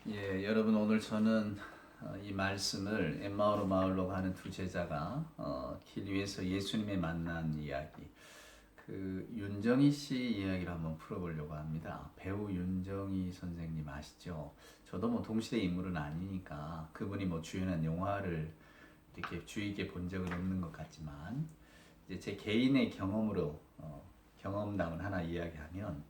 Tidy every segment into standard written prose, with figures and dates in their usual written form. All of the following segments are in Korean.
예, 여러분 오늘 저는 이 말씀을 엠마오로 마을로 가는 두 제자가 길 위에서 예수님의 만난 이야기, 그 윤정희 씨 이야기를 한번 풀어보려고 합니다. 배우 윤정희 선생님 아시죠? 저도 뭐 동시대 인물은 아니니까 그분이 뭐 주연한 영화를 이렇게 주의 깊게 본 적은 없는 것 같지만 이제 제 개인의 경험으로 경험담을 하나 이야기하면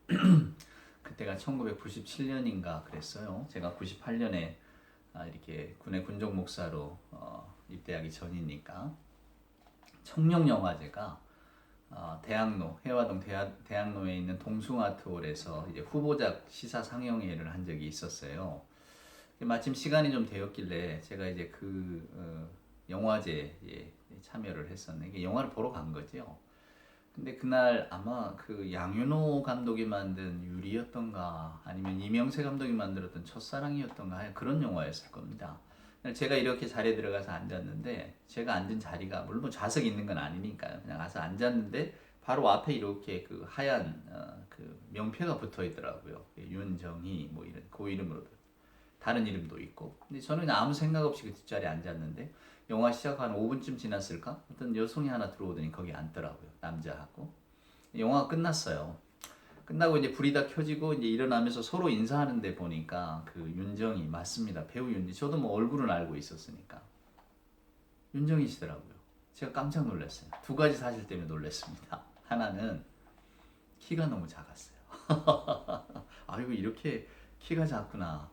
그때가 1997년인가 그랬어요. 제가 98년에 이렇게 군의 군종 목사로 입대하기 전이니까 청룡영화제가 대학로 해화동 대학로에 있는 동숭아트홀에서 이제 후보작 시사 상영회를 한 적이 있었어요. 마침 시간이 좀 되었길래 제가 이제 영화제에 참여를 했었는데 영화를 보러 간 거죠. 근데 그날 아마 그 양윤호 감독이 만든 유리였던가 아니면 이명세 감독이 만들었던 첫사랑이었던가 그런 영화였을 겁니다. 제가 이렇게 자리에 들어가서 앉았는데 제가 앉은 자리가 물론 뭐 좌석이 있는 건 아니니까요. 그냥 가서 앉았는데 바로 앞에 이렇게 그 하얀 그 명패가 붙어 있더라고요. 윤정희 뭐 이런 그 이름으로 다른 이름도 있고. 근데 저는 아무 생각 없이 그 뒷자리에 앉았는데 영화 시작 한 5분쯤 지났을까? 어떤 여성이 하나 들어오더니 거기 앉더라고요. 남자하고. 영화가 끝났어요. 끝나고 이제 불이 다 켜지고 이제 일어나면서 서로 인사하는데 보니까 그 윤정이 맞습니다. 배우 윤지. 저도 뭐 얼굴은 알고 있었으니까. 윤정이시더라고요. 제가 깜짝 놀랐어요. 두 가지 사실 때문에 놀랐습니다. 하나는 키가 너무 작았어요. 아이고 이렇게 키가 작구나.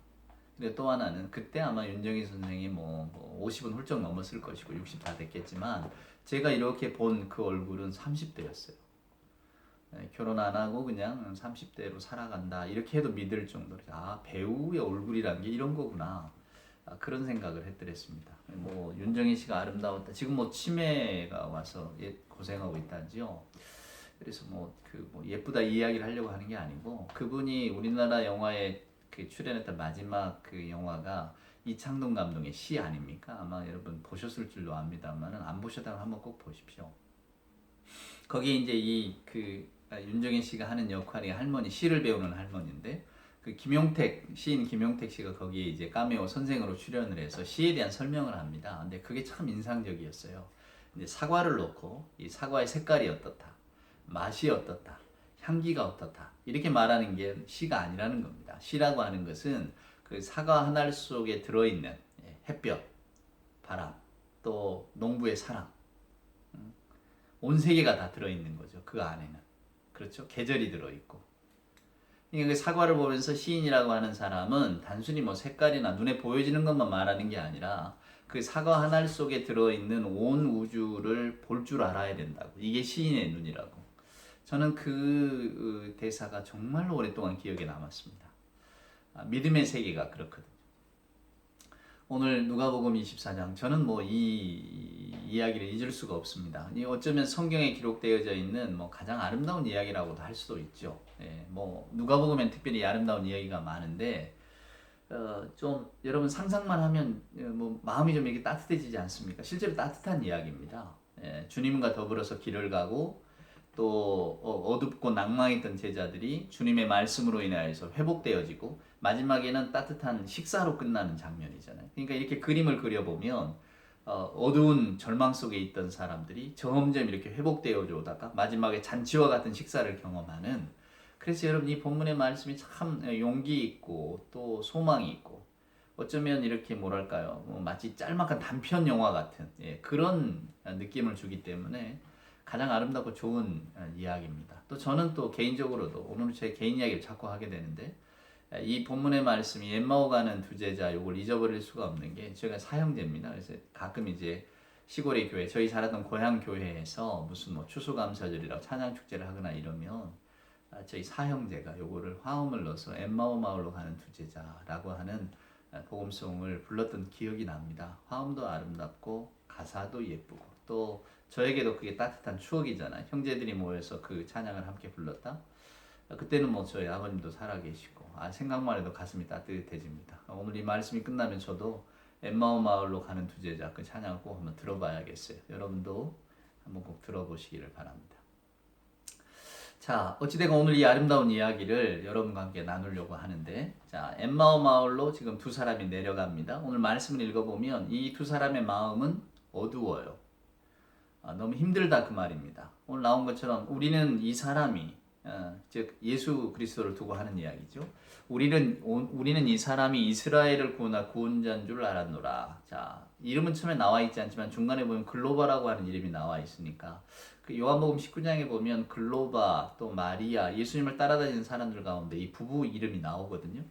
근데 또 하나는 그때 아마 윤정희 선생이 뭐 50은 훌쩍 넘었을 것이고 60 다 됐겠지만 제가 이렇게 본 그 얼굴은 30대였어요. 결혼 안 하고 그냥 30대로 살아간다 이렇게 해도 믿을 정도로 배우의 얼굴이란 게 이런 거구나 그런 생각을 했더랬습니다. 뭐 윤정희 씨가 아름다웠다. 지금 뭐 치매가 와서 고생하고 있다지요. 그래서 뭐 예쁘다 이 이야기를 하려고 하는 게 아니고 그분이 우리나라 영화에 그 출연했던 마지막 그 영화가 이창동 감독의 시 아닙니까? 아마 여러분 보셨을 줄로 압니다만은 안 보셨다면 한번 꼭 보십시오. 거기에 이제 윤정인 씨가 하는 역할이 할머니 시를 배우는 할머니인데 그 시인 김용택 씨가 거기에 이제 카메오 선생으로 출연을 해서 시에 대한 설명을 합니다. 근데 그게 참 인상적이었어요. 이제 사과를 놓고 이 사과의 색깔이 어떻다, 맛이 어떻다, 향기가 어떻다 이렇게 말하는 게 시가 아니라는 겁니다. 시라고 하는 것은 그 사과 한 알 속에 들어있는 햇볕, 바람, 또 농부의 사랑 온 세계가 다 들어있는 거죠. 그 안에는. 그렇죠? 계절이 들어있고. 그러니까 그 사과를 보면서 시인이라고 하는 사람은 단순히 뭐 색깔이나 눈에 보여지는 것만 말하는 게 아니라 그 사과 한 알 속에 들어있는 온 우주를 볼 줄 알아야 된다고. 이게 시인의 눈이라고. 저는 그 대사가 정말로 오랫동안 기억에 남았습니다. 믿음의 세계가 그렇거든요. 오늘 누가복음 24장 저는 뭐 이 이야기를 잊을 수가 없습니다. 어쩌면 성경에 기록되어져 있는 뭐 가장 아름다운 이야기라고도 할 수도 있죠. 뭐 누가복음엔 특별히 아름다운 이야기가 많은데 좀 여러분 상상만 하면 뭐 마음이 좀 이렇게 따뜻해지지 않습니까? 실제로 따뜻한 이야기입니다. 주님과 더불어서 길을 가고 또 어둡고 낭망했던 제자들이 주님의 말씀으로 인하여서 회복되어지고 마지막에는 따뜻한 식사로 끝나는 장면이잖아요. 그러니까 이렇게 그림을 그려보면 어두운 절망 속에 있던 사람들이 점점 이렇게 회복되어져 오다가 마지막에 잔치와 같은 식사를 경험하는 그래서 여러분 이 본문의 말씀이 참 용기 있고 또 소망이 있고 어쩌면 이렇게 뭐랄까요 마치 짤막한 단편 영화 같은 그런 느낌을 주기 때문에 가장 아름답고 좋은 이야기입니다. 또 저는 또 개인적으로도 오늘 제 개인 이야기를 자꾸 하게 되는데 이 본문의 말씀이 엠마오 가는 두 제자 요걸 잊어버릴 수가 없는 게 제가 사형제입니다. 그래서 가끔 이제 시골의 교회 저희 살았던 고향 교회에서 무슨 뭐 추수감사절이라고 찬양 축제를 하거나 이러면 저희 사형제가 요거를 화음을 넣어서 엠마오 마을로 가는 두 제자라고 하는 복음송을 불렀던 기억이 납니다. 화음도 아름답고 가사도 예쁘고 또 저에게도 그게 따뜻한 추억이잖아요. 형제들이 모여서 그 찬양을 함께 불렀다. 그때는 뭐 저희 아버님도 살아계시고 생각만 해도 가슴이 따뜻해집니다. 오늘 이 말씀이 끝나면 저도 엠마오 마을로 가는 두 제자 그 찬양을 꼭 한번 들어봐야겠어요. 여러분도 한번 꼭 들어보시기를 바랍니다. 자, 어찌되건 오늘 이 아름다운 이야기를 여러분과 함께 나누려고 하는데, 자, 엠마오 마을로 지금 두 사람이 내려갑니다. 오늘 말씀을 읽어보면 이 두 사람의 마음은 어두워요. 너무 힘들다 그 말입니다. 오늘 나온 것처럼 우리는 이 사람이, 즉 예수 그리스도를 두고 하는 이야기죠. 우리는 이 사람이 이스라엘을 구원할 구원자인 줄 알았노라. 자, 이름은 처음에 나와 있지 않지만 중간에 보면 글로바라고 하는 이름이 나와 있으니까 그 요한복음 19장에 보면 글로바 또 마리아 예수님을 따라다니는 사람들 가운데 이 부부 이름이 나오거든요.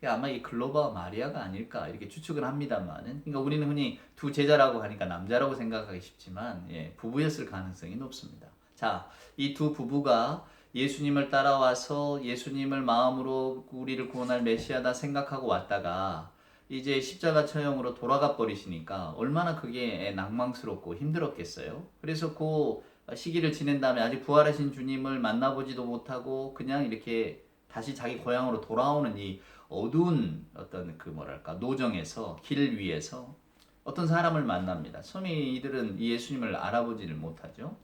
아마 이 글로바와 마리아가 아닐까 이렇게 추측을 합니다만은, 그러니까 우리는 흔히 두 제자라고 하니까 남자라고 생각하기 쉽지만 부부였을 가능성이 높습니다. 자, 이 두 부부가 예수님을 따라와서 예수님을 마음으로 우리를 구원할 메시아다 생각하고 왔다가 이제 십자가 처형으로 돌아가 버리시니까 얼마나 그게 낭망스럽고 힘들었겠어요. 그래서 그 시기를 지낸 다음에 아직 부활하신 주님을 만나보지도 못하고 그냥 이렇게 다시 자기 고향으로 돌아오는 이 어두운 어떤 그 뭐랄까 노정에서 길 위에서 어떤 사람을 만납니다. 처음에 이들은 이 예수님을 알아보지를 못하죠.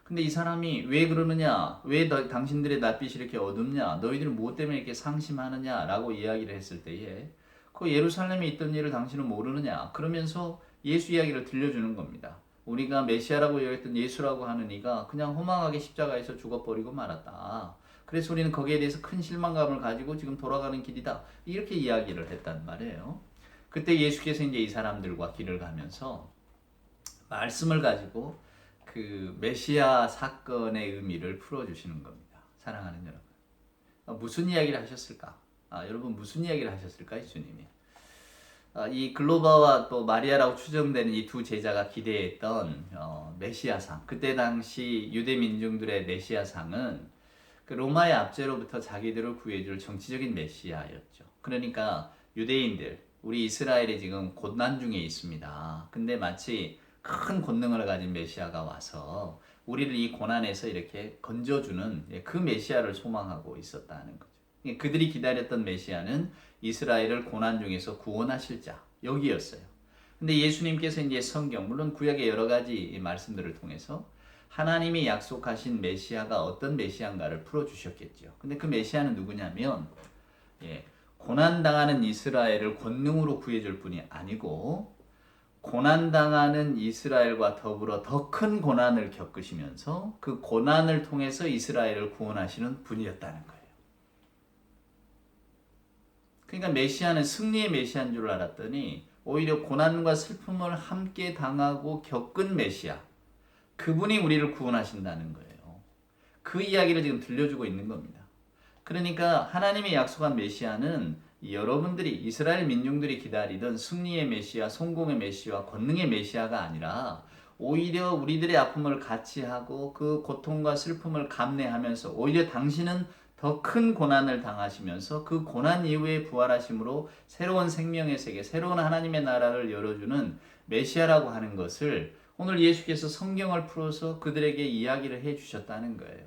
근데 이 사람이 왜 그러느냐, 왜 당신들의 낯빛이 이렇게 어둡냐, 너희들은 무엇 때문에 이렇게 상심하느냐 라고 이야기를 했을 때에 그 예루살렘에 있던 일을 당신은 모르느냐 그러면서 예수 이야기를 들려주는 겁니다. 우리가 메시아라고 여겼던 예수라고 하는 이가 그냥 허망하게 십자가에서 죽어버리고 말았다. 그래서 우리는 거기에 대해서 큰 실망감을 가지고 지금 돌아가는 길이다. 이렇게 이야기를 했단 말이에요. 그때 예수께서 이제 이 사람들과 길을 가면서 말씀을 가지고 그 메시아 사건의 의미를 풀어주시는 겁니다. 사랑하는 여러분. 무슨 이야기를 하셨을까? 여러분 무슨 이야기를 하셨을까요, 주님이? 이 글로바와 또 마리아라고 추정되는 이 두 제자가 기대했던 메시아상, 그때 당시 유대 민중들의 메시아상은 그 로마의 압제로부터 자기들을 구해줄 정치적인 메시아였죠. 그러니까 유대인들, 우리 이스라엘이 지금 고난 중에 있습니다. 근데 마치 큰 권능을 가진 메시아가 와서 우리를 이 고난에서 이렇게 건져주는 그 메시아를 소망하고 있었다는 거죠. 그들이 기다렸던 메시아는 이스라엘을 고난 중에서 구원하실 자, 여기였어요. 근데 예수님께서 이제 성경, 물론 구약의 여러 가지 말씀들을 통해서 하나님이 약속하신 메시아가 어떤 메시아인가를 풀어주셨겠죠. 근데 그 메시아는 누구냐면, 고난당하는 이스라엘을 권능으로 구해줄 분이 아니고, 고난당하는 이스라엘과 더불어 더 큰 고난을 겪으시면서 그 고난을 통해서 이스라엘을 구원하시는 분이었다는 거예요. 그러니까 메시아는 승리의 메시아인 줄 알았더니 오히려 고난과 슬픔을 함께 당하고 겪은 메시아, 그분이 우리를 구원하신다는 거예요. 그 이야기를 지금 들려주고 있는 겁니다. 그러니까 하나님의 약속한 메시아는 여러분들이 이스라엘 민중들이 기다리던 승리의 메시아, 성공의 메시아, 권능의 메시아가 아니라 오히려 우리들의 아픔을 같이 하고 그 고통과 슬픔을 감내하면서 오히려 당신은 더 큰 고난을 당하시면서 그 고난 이후에 부활하심으로 새로운 생명의 세계, 새로운 하나님의 나라를 열어주는 메시아라고 하는 것을 오늘 예수께서 성경을 풀어서 그들에게 이야기를 해주셨다는 거예요.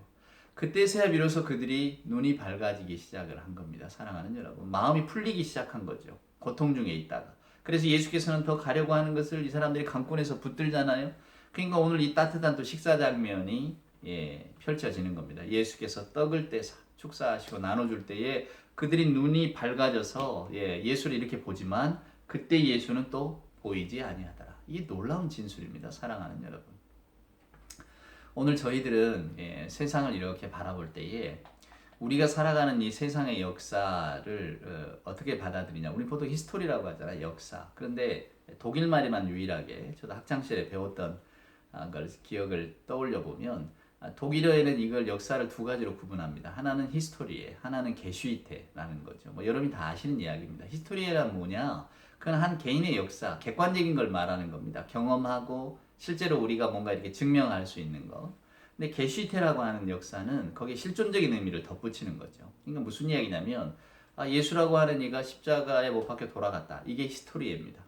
그때서야 비로소 그들이 눈이 밝아지기 시작을 한 겁니다. 사랑하는 여러분, 마음이 풀리기 시작한 거죠. 고통 중에 있다가. 그래서 예수께서는 더 가려고 하는 것을 이 사람들이 강권에서 붙들잖아요. 그러니까 오늘 이 따뜻한 또 식사 장면이 펼쳐지는 겁니다. 예수께서 떡을 떼서 축사하시고 나눠줄 때에 그들이 눈이 밝아져서 예수를 이렇게 보지만 그때 예수는 또 보이지 아니하더라. 이게 놀라운 진술입니다. 사랑하는 여러분. 오늘 저희들은 세상을 이렇게 바라볼 때에 우리가 살아가는 이 세상의 역사를 어떻게 받아들이냐. 우리 보통 히스토리라고 하잖아요. 역사. 그런데 독일 말에만 유일하게 저도 학창시절에 배웠던 걸 기억을 떠올려 보면 독일어에는 이걸 역사를 두 가지로 구분합니다. 하나는 히스토리에, 하나는 게슈이테라는 거죠. 뭐 여러분이 다 아시는 이야기입니다. 히스토리에란 뭐냐? 그건 한 개인의 역사, 객관적인 걸 말하는 겁니다. 경험하고 실제로 우리가 뭔가 이렇게 증명할 수 있는 거. 근데 게슈이테라고 하는 역사는 거기에 실존적인 의미를 덧붙이는 거죠. 그러니까 무슨 이야기냐면 예수라고 하는 이가 십자가에 못 박혀 돌아갔다. 이게 히스토리입니다.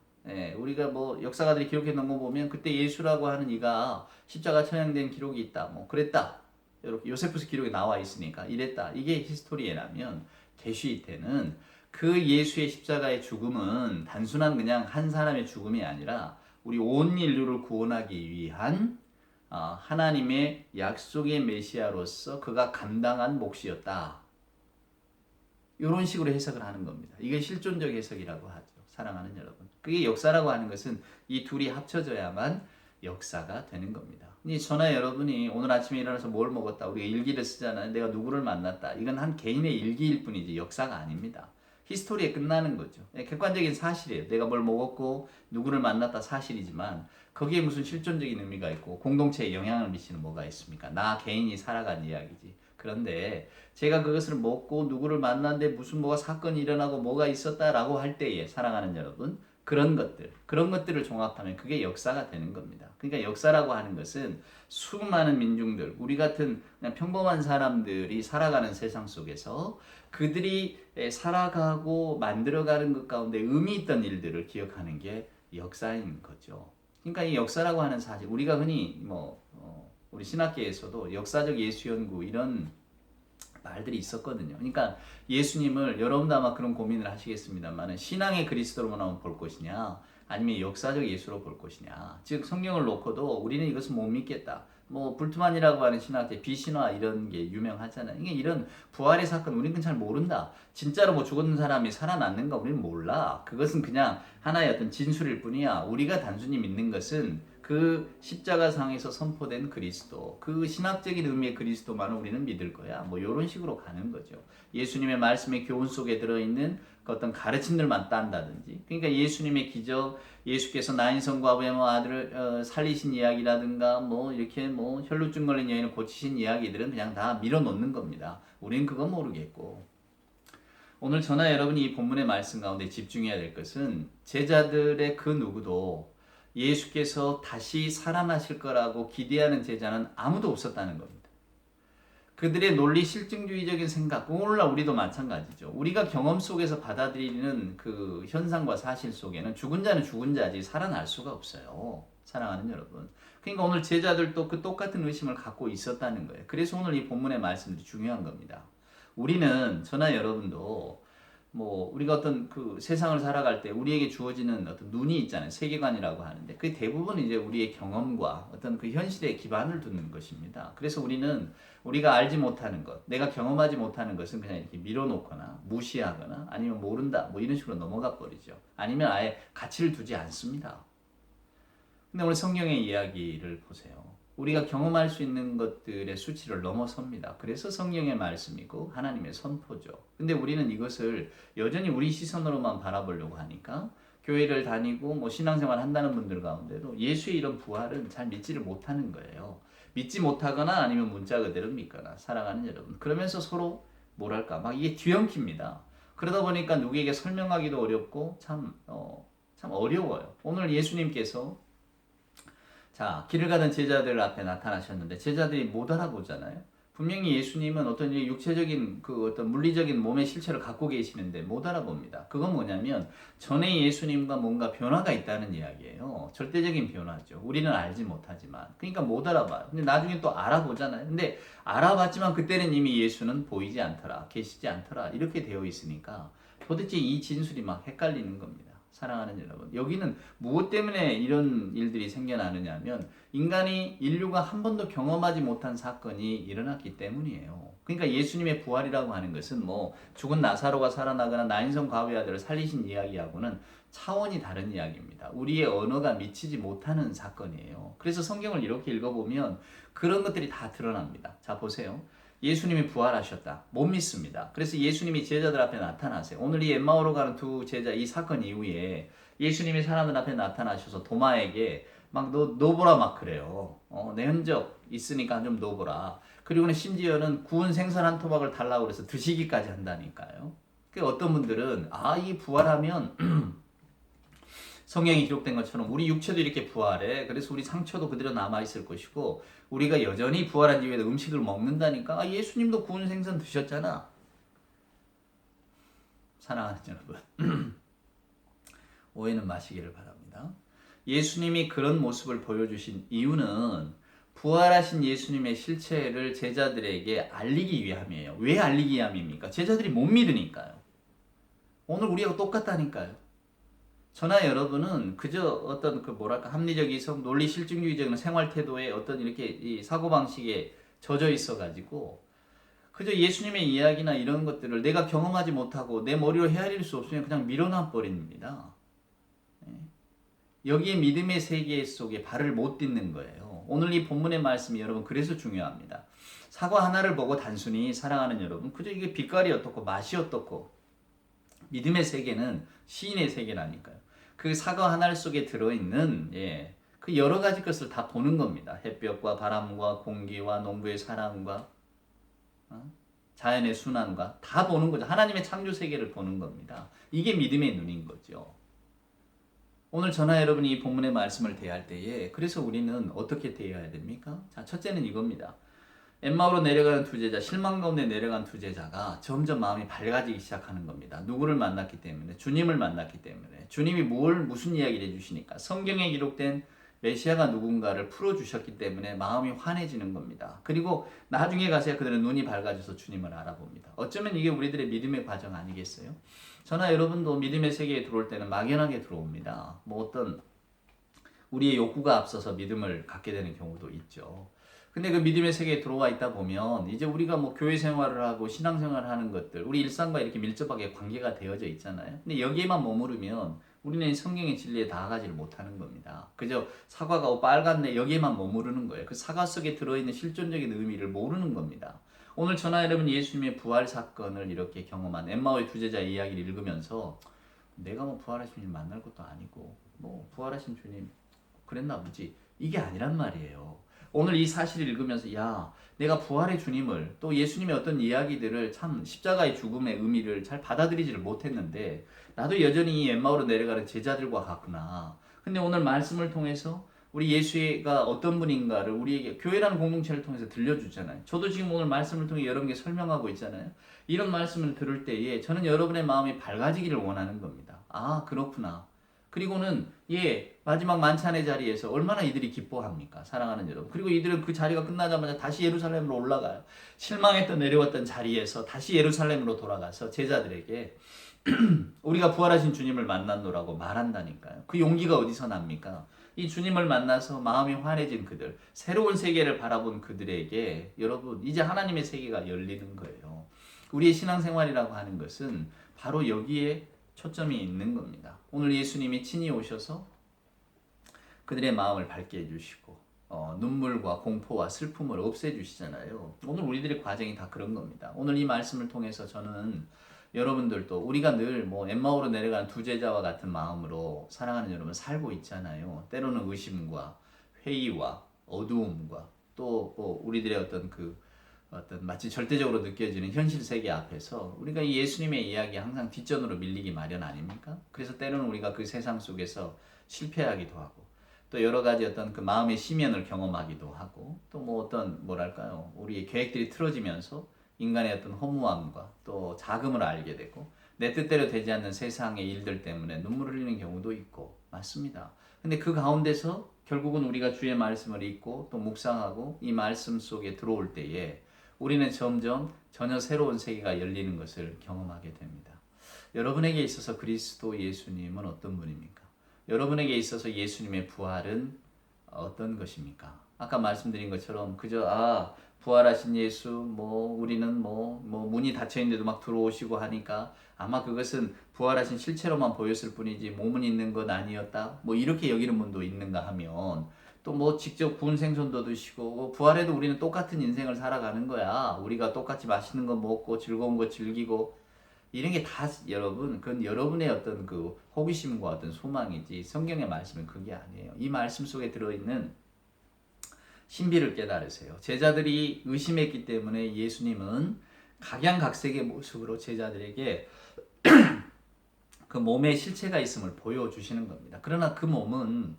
우리가 뭐 역사가들이 기록해 놓은 거 보면 그때 예수라고 하는 이가 십자가 처형된 기록이 있다. 뭐 그랬다. 이렇게 요세푸스 기록에 나와 있으니까 이랬다. 이게 히스토리에라면 게슈이테는 그 예수의 십자가의 죽음은 단순한 그냥 한 사람의 죽음이 아니라 우리 온 인류를 구원하기 위한 하나님의 약속의 메시아로서 그가 감당한 몫이었다. 이런 식으로 해석을 하는 겁니다. 이게 실존적 해석이라고 하죠. 사랑하는 여러분. 그게 역사라고 하는 것은 이 둘이 합쳐져야만 역사가 되는 겁니다. 저나 여러분이 오늘 아침에 일어나서 뭘 먹었다. 우리가 일기를 쓰잖아요. 내가 누구를 만났다. 이건 한 개인의 일기일 뿐이지 역사가 아닙니다. 히스토리에 끝나는 거죠. 객관적인 사실이에요. 내가 뭘 먹었고 누구를 만났다 사실이지만 거기에 무슨 실존적인 의미가 있고 공동체에 영향을 미치는 뭐가 있습니까? 나 개인이 살아간 이야기지. 그런데 제가 그것을 먹고 누구를 만났는데 무슨 뭐가 사건이 일어나고 뭐가 있었다라고 할 때에 사랑하는 여러분 그런 것들을 종합하면 그게 역사가 되는 겁니다. 그러니까 역사라고 하는 것은 수많은 민중들, 우리 같은 그냥 평범한 사람들이 살아가는 세상 속에서 그들이 살아가고 만들어가는 것 가운데 의미 있던 일들을 기억하는 게 역사인 거죠. 그러니까 이 역사라고 하는 사실, 우리가 흔히 우리 신학계에서도 역사적 예수 연구 이런 말들이 있었거든요. 그러니까 예수님을 여러분도 아마 그런 고민을 하시겠습니다만 신앙의 그리스도로만 볼 것이냐 아니면 역사적 예수로 볼 것이냐. 즉 성경을 놓고도 우리는 이것을 못 믿겠다. 불트만이라고 하는 신학계 비신화 이런 게 유명하잖아요. 이게 이런 부활의 사건 우리는 잘 모른다. 진짜로 죽은 사람이 살아났는가 우리는 몰라. 그것은 그냥 하나의 어떤 진술일 뿐이야. 우리가 단순히 믿는 것은 그 십자가상에서 선포된 그리스도, 그 신학적인 의미의 그리스도만을 우리는 믿을 거야. 이런 식으로 가는 거죠. 예수님의 말씀의 교훈 속에 들어있는 그 어떤 가르침들만 딴다든지. 그러니까 예수님의 기적, 예수께서 나인성 과부의 아들을 살리신 이야기라든가 이렇게 혈루증 걸린 여인을 고치신 이야기들은 그냥 다 밀어놓는 겁니다. 우리는 그건 모르겠고. 오늘 저나 여러분이 이 본문의 말씀 가운데 집중해야 될 것은 제자들의 그 누구도 예수께서 다시 살아나실 거라고 기대하는 제자는 아무도 없었다는 겁니다. 그들의 논리 실증주의적인 생각, 오늘날 우리도 마찬가지죠. 우리가 경험 속에서 받아들이는 그 현상과 사실 속에는 죽은 자는 죽은 자지 살아날 수가 없어요. 사랑하는 여러분. 그러니까 오늘 제자들도 그 똑같은 의심을 갖고 있었다는 거예요. 그래서 오늘 이 본문의 말씀도 중요한 겁니다. 우리는, 저나 여러분도 우리가 어떤 그 세상을 살아갈 때 우리에게 주어지는 어떤 눈이 있잖아요. 세계관이라고 하는데 그 대부분 이제 우리의 경험과 어떤 그 현실에 기반을 두는 것입니다. 그래서 우리가 알지 못하는 것, 내가 경험하지 못하는 것은 그냥 이렇게 밀어놓거나 무시하거나 아니면 모른다 이런 식으로 넘어가 버리죠. 아니면 아예 가치를 두지 않습니다. 근데 오늘 성경의 이야기를 보세요. 우리가 경험할 수 있는 것들의 수치를 넘어섭니다. 그래서 성경의 말씀이고 하나님의 선포죠. 근데 우리는 이것을 여전히 우리 시선으로만 바라보려고 하니까 교회를 다니고 신앙생활 한다는 분들 가운데도 예수의 이런 부활은 잘 믿지를 못하는 거예요. 믿지 못하거나 아니면 문자 그대로 믿거나. 사랑하는 여러분. 그러면서 서로 막 이게 뒤엉킵니다. 그러다 보니까 누구에게 설명하기도 어렵고 참 어려워요. 오늘 예수님께서 길을 가던 제자들 앞에 나타나셨는데 제자들이 못 알아보잖아요. 분명히 예수님은 어떤 육체적인 그 어떤 물리적인 몸의 실체를 갖고 계시는데 못 알아봅니다. 그건 뭐냐면 전에 예수님과 뭔가 변화가 있다는 이야기예요. 절대적인 변화죠. 우리는 알지 못하지만. 그러니까 못 알아봐요. 근데 나중에 또 알아보잖아요. 근데 알아봤지만 그때는 이미 예수는 보이지 않더라. 계시지 않더라. 이렇게 되어 있으니까 도대체 이 진술이 막 헷갈리는 겁니다. 사랑하는 여러분, 여기는 무엇 때문에 이런 일들이 생겨나느냐 하면 인류가 한 번도 경험하지 못한 사건이 일어났기 때문이에요. 그러니까 예수님의 부활이라고 하는 것은 죽은 나사로가 살아나거나 나인성 과부의 아들을 살리신 이야기하고는 차원이 다른 이야기입니다. 우리의 언어가 미치지 못하는 사건이에요. 그래서 성경을 이렇게 읽어보면 그런 것들이 다 드러납니다. 자, 보세요. 예수님이 부활하셨다. 못 믿습니다. 그래서 예수님이 제자들 앞에 나타나세요. 오늘 이 엠마오로 가는 두 제자 이 사건 이후에 예수님이 사람들 앞에 나타나셔서 도마에게 막 넣어보라 막 그래요. 내 흔적 있으니까 좀 넣어보라. 그리고는 심지어는 구운 생선 한 토막을 달라고 그래서 드시기까지 한다니까요. 어떤 분들은 이 부활하면 성경에 기록된 것처럼 우리 육체도 이렇게 부활해. 그래서 우리 상처도 그대로 남아있을 것이고 우리가 여전히 부활한 이후에 음식을 먹는다니까. 예수님도 구운 생선 드셨잖아. 사랑하는 여러분. 오해는 마시기를 바랍니다. 예수님이 그런 모습을 보여주신 이유는 부활하신 예수님의 실체를 제자들에게 알리기 위함이에요. 왜 알리기 위함입니까? 제자들이 못 믿으니까요. 오늘 우리하고 똑같다니까요. 저나 여러분은 그저 어떤 그 뭐랄까 합리적 이성, 논리 실증주의적인 생활 태도에 어떤 이렇게 이 사고 방식에 젖어 있어 가지고 그저 예수님의 이야기나 이런 것들을 내가 경험하지 못하고 내 머리로 헤아릴 수 없으면 그냥 밀어놔 버립니다. 여기에 믿음의 세계 속에 발을 못 딛는 거예요. 오늘 이 본문의 말씀이 여러분 그래서 중요합니다. 사과 하나를 보고 단순히 사랑하는 여러분, 그저 이게 빛깔이 어떻고 맛이 어떻고 믿음의 세계는 시인의 세계라니까요. 그 사과 하나 속에 들어있는 그 여러 가지 것을 다 보는 겁니다. 햇볕과 바람과 공기와 농부의 사랑과 자연의 순환과 다 보는 거죠. 하나님의 창조 세계를 보는 겁니다. 이게 믿음의 눈인 거죠. 오늘 저나 여러분이 이 본문의 말씀을 대할 때에 그래서 우리는 어떻게 대해야 됩니까? 자, 첫째는 이겁니다. 엠마오로 내려가는 두 제자, 실망 가운데 내려간 두 제자가 점점 마음이 밝아지기 시작하는 겁니다. 누구를 만났기 때문에, 주님을 만났기 때문에. 주님이 무슨 이야기를 해주시니까 성경에 기록된 메시아가 누군가를 풀어주셨기 때문에 마음이 환해지는 겁니다. 그리고 나중에 가서야 그들은 눈이 밝아져서 주님을 알아봅니다. 어쩌면 이게 우리들의 믿음의 과정 아니겠어요? 저나 여러분도 믿음의 세계에 들어올 때는 막연하게 들어옵니다. 뭐 어떤 우리의 욕구가 앞서서 믿음을 갖게 되는 경우도 있죠. 근데 그 믿음의 세계에 들어와 있다 보면 이제 우리가 뭐 교회 생활을 하고 신앙 생활을 하는 것들 우리 일상과 이렇게 밀접하게 관계가 되어져 있잖아요. 근데 여기에만 머무르면 우리는 성경의 진리에 나아가지를 못하는 겁니다. 그저 사과가 빨갛네 여기에만 머무르는 거예요. 그 사과 속에 들어있는 실존적인 의미를 모르는 겁니다. 오늘 저나 여러분 예수님의 부활 사건을 이렇게 경험한 엠마오의 두 제자의 이야기를 읽으면서 내가 뭐 부활하신 주님 만날 것도 아니고 뭐 부활하신 주님 그랬나 보지 이게 아니란 말이에요. 오늘 이 사실을 읽으면서 야 내가 부활의 주님을 또 예수님의 어떤 이야기들을 참 십자가의 죽음의 의미를 잘 받아들이지를 못했는데 나도 여전히 이 엠마오로 내려가는 제자들과 같구나. 근데 오늘 말씀을 통해서 우리 예수가 어떤 분인가를 우리에게 교회라는 공동체를 통해서 들려주잖아요. 저도 지금 오늘 말씀을 통해 여러분께 설명하고 있잖아요. 이런 말씀을 들을 때에 저는 여러분의 마음이 밝아지기를 원하는 겁니다. 아 그렇구나. 그리고는 마지막 만찬의 자리에서 얼마나 이들이 기뻐합니까? 사랑하는 여러분. 그리고 이들은 그 자리가 끝나자마자 다시 예루살렘으로 올라가요. 실망했던 내려왔던 자리에서 다시 예루살렘으로 돌아가서 제자들에게 우리가 부활하신 주님을 만났노라고 말한다니까요. 그 용기가 어디서 납니까? 이 주님을 만나서 마음이 환해진 그들, 새로운 세계를 바라본 그들에게 여러분 이제 하나님의 세계가 열리는 거예요. 우리의 신앙생활이라고 하는 것은 바로 여기에 초점이 있는 겁니다. 오늘 예수님이 친히 오셔서 그들의 마음을 밝게 해주시고 눈물과 공포와 슬픔을 없애주시잖아요. 오늘 우리들의 과정이 다 그런 겁니다. 오늘 이 말씀을 통해서 저는 여러분들도 우리가 늘 뭐 엠마오로 내려가는 두 제자와 같은 마음으로 사랑하는 여러분 살고 있잖아요. 때로는 의심과 회의와 어두움과 또 뭐 우리들의 어떤 마치 절대적으로 느껴지는 현실 세계 앞에서 우리가 이 예수님의 이야기에 항상 뒷전으로 밀리기 마련 아닙니까? 그래서 때로는 우리가 그 세상 속에서 실패하기도 하고 또 여러 가지 어떤 그 마음의 심연을 경험하기도 하고 또 뭐 어떤 뭐랄까요 우리의 계획들이 틀어지면서 인간의 어떤 허무함과 또 자금을 알게 되고 내 뜻대로 되지 않는 세상의 일들 때문에 눈물을 흘리는 경우도 있고 맞습니다. 근데 그 가운데서 결국은 우리가 주의 말씀을 읽고 또 묵상하고 이 말씀 속에 들어올 때에 우리는 점점 전혀 새로운 세계가 열리는 것을 경험하게 됩니다. 여러분에게 있어서 그리스도 예수님은 어떤 분입니까? 여러분에게 있어서 예수님의 부활은 어떤 것입니까? 아까 말씀드린 것처럼 그저 부활하신 예수 우리는 문이 닫혀 있는데도 막 들어오시고 하니까 아마 그것은 부활하신 실체로만 보였을 뿐이지 몸은 있는 것 아니었다. 이렇게 여기는 분도 있는가 하면 또 직접 구운 생선도 드시고 부활해도 우리는 똑같은 인생을 살아가는 거야. 우리가 똑같이 맛있는 거 먹고 즐거운 거 즐기고 이런 게 다 여러분 그건 여러분의 어떤 그 호기심과 어떤 소망이지 성경의 말씀은 그게 아니에요. 이 말씀 속에 들어있는 신비를 깨달으세요. 제자들이 의심했기 때문에 예수님은 각양각색의 모습으로 제자들에게 그 몸에 실체가 있음을 보여주시는 겁니다. 그러나 그 몸은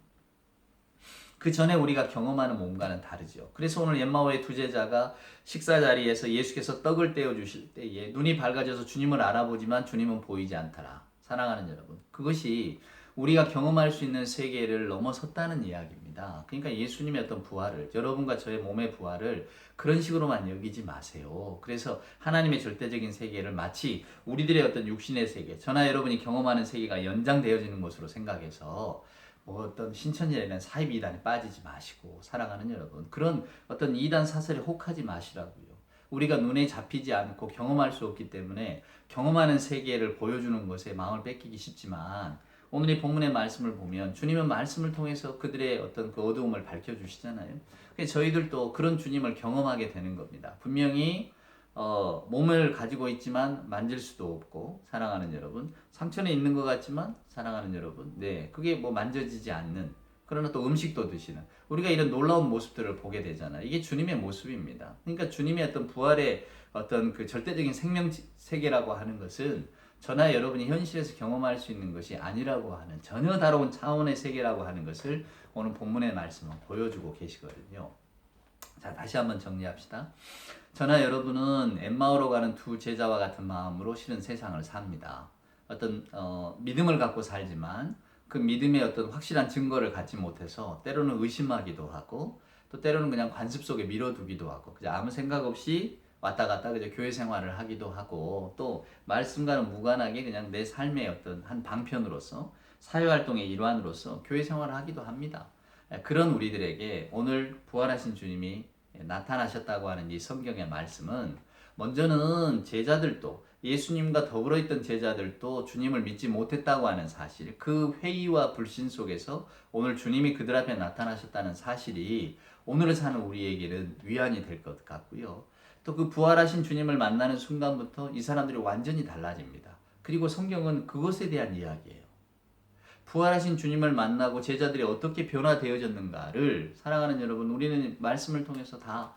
그 전에 우리가 경험하는 몸과는 다르죠. 그래서 오늘 엠마오의 두 제자가 식사 자리에서 예수께서 떡을 떼어 주실 때에 눈이 밝아져서 주님을 알아보지만 주님은 보이지 않더라. 사랑하는 여러분, 그것이 우리가 경험할 수 있는 세계를 넘어섰다는 이야기입니다. 그러니까 예수님의 어떤 부활을, 여러분과 저의 몸의 부활을 그런 식으로만 여기지 마세요. 그래서 하나님의 절대적인 세계를 마치 우리들의 어떤 육신의 세계, 저나 여러분이 경험하는 세계가 연장되어지는 것으로 생각해서 뭐 어떤 신천지나 사이비 이단에 빠지지 마시고, 사랑하는 여러분, 그런 어떤 이단 사설에 혹하지 마시라고요. 우리가 눈에 잡히지 않고 경험할 수 없기 때문에 경험하는 세계를 보여주는 것에 마음을 뺏기기 쉽지만, 오늘 이 본문의 말씀을 보면 주님은 말씀을 통해서 그들의 어떤 그 어두움을 밝혀주시잖아요. 그래서 저희들도 그런 주님을 경험하게 되는 겁니다. 분명히 몸을 가지고 있지만 만질 수도 없고, 사랑하는 여러분, 상처는 있는 것 같지만, 사랑하는 여러분, 네, 그게 뭐 만져지지 않는, 그러나 또 음식도 드시는, 우리가 이런 놀라운 모습들을 보게 되잖아요. 이게 주님의 모습입니다. 그러니까 주님의 어떤 부활의 어떤 그 절대적인 생명 세계라고 하는 것은 저나 여러분이 현실에서 경험할 수 있는 것이 아니라고 하는, 전혀 다른 차원의 세계라고 하는 것을 오늘 본문의 말씀은 보여주고 계시거든요. 자, 다시 한번 정리합시다. 저나 여러분은 엠마오로 가는 두 제자와 같은 마음으로 실은 세상을 삽니다. 어떤 믿음을 갖고 살지만 그 믿음의 어떤 확실한 증거를 갖지 못해서 때로는 의심하기도 하고, 또 때로는 그냥 관습 속에 밀어두기도 하고, 그냥 아무 생각 없이 왔다 갔다 그저 교회 생활을 하기도 하고, 또 말씀과는 무관하게 그냥 내 삶의 어떤 한 방편으로서, 사회활동의 일환으로서 교회 생활을 하기도 합니다. 그런 우리들에게 오늘 부활하신 주님이 나타나셨다고 하는 이 성경의 말씀은, 먼저는 제자들도, 예수님과 더불어 있던 제자들도 주님을 믿지 못했다고 하는 사실, 그 회의와 불신 속에서 오늘 주님이 그들 앞에 나타나셨다는 사실이 오늘을 사는 우리에게는 위안이 될 것 같고요. 또 그 부활하신 주님을 만나는 순간부터 이 사람들이 완전히 달라집니다. 그리고 성경은 그것에 대한 이야기예요. 부활하신 주님을 만나고 제자들이 어떻게 변화되어졌는가를, 사랑하는 여러분, 우리는 말씀을 통해서 다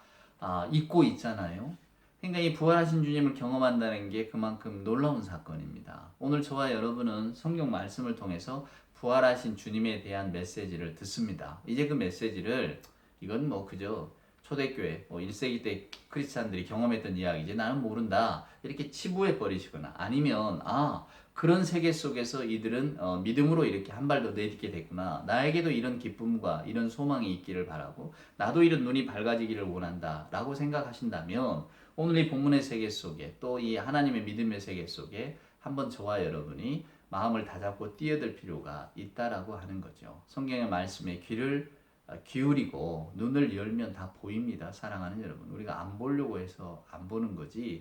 잊고 있잖아요. 그러니까 이 부활하신 주님을 경험한다는 게 그만큼 놀라운 사건입니다. 오늘 저와 여러분은 성경 말씀을 통해서 부활하신 주님에 대한 메시지를 듣습니다. 이제 그 메시지를, 이건 뭐 그저 초대교회 1세기 때 크리스찬들이 경험했던 이야기지 나는 모른다 이렇게 치부해 버리시거나, 아니면 그런 세계 속에서 이들은 믿음으로 이렇게 한 발 더 내딛게 됐구나, 나에게도 이런 기쁨과 이런 소망이 있기를 바라고 나도 이런 눈이 밝아지기를 원한다 라고 생각하신다면, 오늘 이 본문의 세계 속에, 또 이 하나님의 믿음의 세계 속에 한번 저와 여러분이 마음을 다잡고 뛰어들 필요가 있다라고 하는 거죠. 성경의 말씀에 귀를 기울이고 눈을 열면 다 보입니다. 사랑하는 여러분, 우리가 안 보려고 해서 안 보는 거지,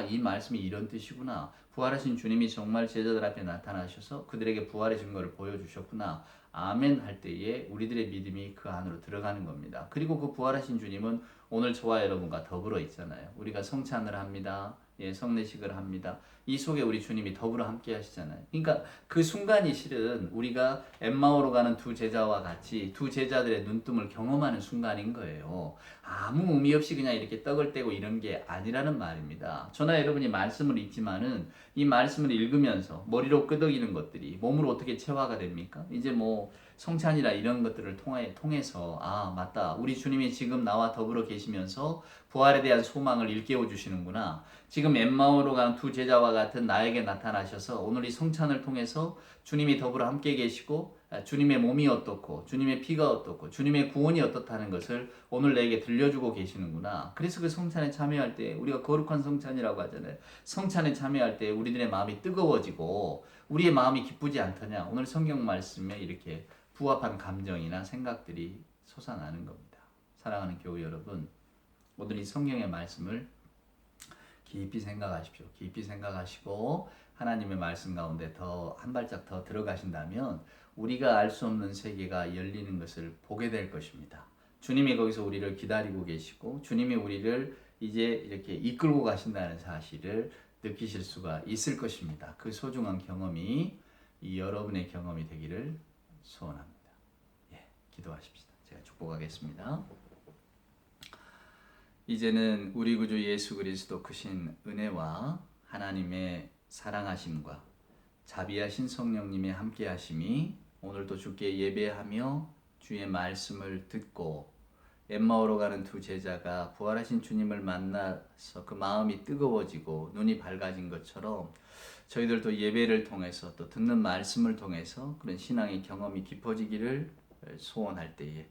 이 말씀이 이런 뜻이구나, 부활하신 주님이 정말 제자들 앞에 나타나셔서 그들에게 부활의 증거를 보여주셨구나, 아멘 할 때에 우리들의 믿음이 그 안으로 들어가는 겁니다. 그리고 그 부활하신 주님은 오늘 저와 여러분과 더불어 있잖아요. 우리가 성찬을 합니다. 성례식을 합니다. 이 속에 우리 주님이 더불어 함께 하시잖아요. 그러니까 그 순간이 실은 우리가 엠마오로 가는 두 제자와 같이 두 제자들의 눈뜸을 경험하는 순간인 거예요. 아무 의미 없이 그냥 이렇게 떡을 떼고 이런 게 아니라는 말입니다. 저나 여러분이 말씀을 읽지만은 이 말씀을 읽으면서 머리로 끄덕이는 것들이 몸으로 어떻게 체화가 됩니까? 이제 뭐 성찬이라 이런 것들을 통해서 맞다, 우리 주님이 지금 나와 더불어 계시면서 부활에 대한 소망을 일깨워 주시는구나, 지금 엠마오로 간 두 제자와 같은 나에게 나타나셔서 오늘 이 성찬을 통해서 주님이 더불어 함께 계시고 주님의 몸이 어떻고 주님의 피가 어떻고 주님의 구원이 어떻다는 것을 오늘 내게 들려주고 계시는구나. 그래서 그 성찬에 참여할 때, 우리가 거룩한 성찬이라고 하잖아요. 성찬에 참여할 때 우리들의 마음이 뜨거워지고 우리의 마음이 기쁘지 않더냐, 오늘 성경 말씀에 이렇게 부합한 감정이나 생각들이 솟아나는 겁니다. 사랑하는 교우 여러분, 오늘 이 성경의 말씀을 깊이 생각하십시오. 깊이 생각하시고 하나님의 말씀 가운데 더 한 발짝 더 들어가신다면 우리가 알 수 없는 세계가 열리는 것을 보게 될 것입니다. 주님이 거기서 우리를 기다리고 계시고 주님이 우리를 이제 이렇게 이끌고 가신다는 사실을 느끼실 수가 있을 것입니다. 그 소중한 경험이 이 여러분의 경험이 되기를 소원합니다. 기도하십시다. 제가 축복하겠습니다. 이제는 우리 구주 예수 그리스도 크신 은혜와 하나님의 사랑하심과 자비하신 성령님의 함께하심이 오늘도 주께 예배하며 주의 말씀을 듣고 엠마오로 가는 두 제자가 부활하신 주님을 만나서 그 마음이 뜨거워지고 눈이 밝아진 것처럼 저희들도 예배를 통해서 또 듣는 말씀을 통해서 그런 신앙의 경험이 깊어지기를 소원할 때에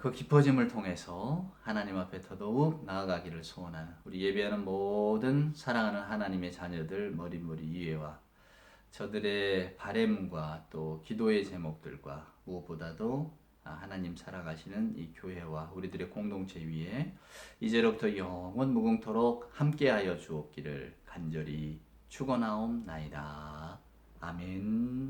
그 깊어짐을 통해서 하나님 앞에 더더욱 나아가기를 소원하는 우리 예배하는 모든 사랑하는 하나님의 자녀들 머리머리 이해와 저들의 바램과 또 기도의 제목들과 무엇보다도 하나님 살아가시는 이 교회와 우리들의 공동체 위에 이제로부터 영원 무궁토록 함께하여 주옵기를 간절히 축원하옵나이다. 아멘.